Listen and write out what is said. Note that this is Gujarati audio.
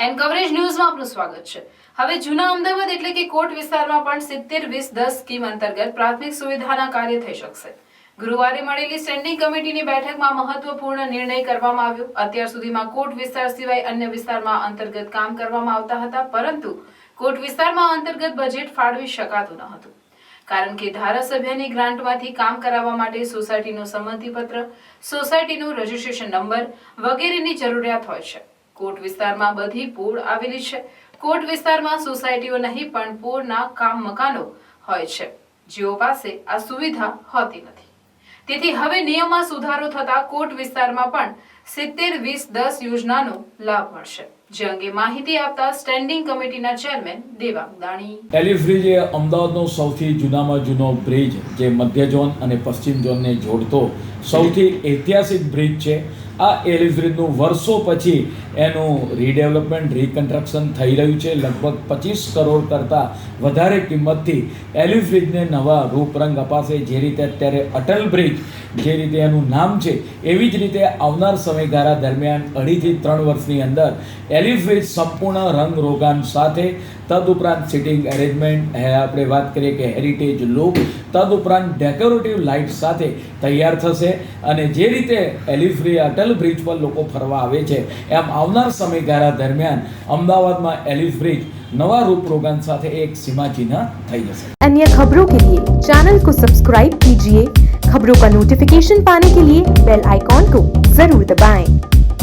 એન્ડ કવરેજ ન્યૂઝમાં આપનું સ્વાગત છે। હવે જૂના અમદાવાદ એટલે કે કોટ વિસ્તારમાં પણ 70-20-10 સ્કીમ અંતર્ગત પ્રાથમિક સુવિધાના કાર્ય થઈ શકશે। ગુરુવારે મળેલી સ્ટેન્ડિંગ કમિટીની બેઠકમાં મહત્વપૂર્ણ નિર્ણય કરવામાં આવ્યો। અત્યાર સુધીમાં કોટ વિસ્તાર સિવાય અન્ય વિસ્તારમાં અંતર્ગત કામ કરવામાં આવતા હતા, પરંતુ કોટ વિસ્તારમાં અંતર્ગત બજેટ ફાળવી શકાતું ન હતું, કારણ કે ધારાસભ્યની ગ્રાન્ટમાંથી કામ કરાવવા માટે સોસાયટીનો સંમતિપત્ર, સોસાયટીનો રજિસ્ટ્રેશન નંબર વગેરેની જરૂરિયાત હોય છે। કોટ વિસ્તારમાં બધી પોળ આવેલી છે। કોટ વિસ્તારમાં સોસાયટીઓ નહીં પણ પોળના કામ મકાનો હોય છે, જેઓ પાસે આ સુવિધા હોતી નથી। તેથી હવે નિયમમાં સુધારો થતા કોટ વિસ્તારમાં પણ 70-20-10 યોજનાનો લાભ મળશે, જે અંગે માહિતી આપતા સ્ટેન્ડિંગ કમિટીના ચેરમેન દેવાંગ દાણી। એલિફ બ્રિજ એ અમદાવાદનો સૌથી જૂનામાં જૂનો બ્રિજ, જે મધ્ય ઝોન અને પશ્ચિમ ઝોનને જોડતો સૌથી ઐતિહાસિક બ્રિજ છે। આ એલિફ બ્રિજનું વર્ષો પછી એનું રીડેવલપમેન્ટ, રીકન્સ્ટ્રક્શન થઈ રહ્યું છે। લગભગ 25 કરોડ કરતાં વધારે કિંમતથી એલિફ બ્રિજને નવા રૂપરંગ અપાશે। જે રીતે અત્યારે અટલ બ્રિજ જે રીતે એનું નામ છે, એવી જ રીતે આવનાર સમયગાળા દરમિયાન 2.5 થી 3 વર્ષની અંદર એલિફ બ્રિજ સંપૂર્ણ રંગ રોગાન સાથે, તદુપરાંત સિટિંગ એરેન્જમેન્ટ, આપણે વાત કરીએ કે હેરિટેજ લુક, તદુપરાંત ડેકોરેટિવ લાઇટ સાથે તૈયાર થશે। અને જે રીતે એલિફ બ્રિજ, અટલ બ્રિજ પર લોકો ફરવા આવે છે, એમ આવનાર સમયગાળા દરમિયાન અમદાવાદમાં એલિફ બ્રિજ नवा रूप रोगान साथ एक सीमाचिन्ह થઈ જશે। अन्य खबरों के लिए चैनल को सब्सक्राइब कीजिए। खबरों का नोटिफिकेशन पाने के लिए बेल आइकॉन को जरूर दबाएं।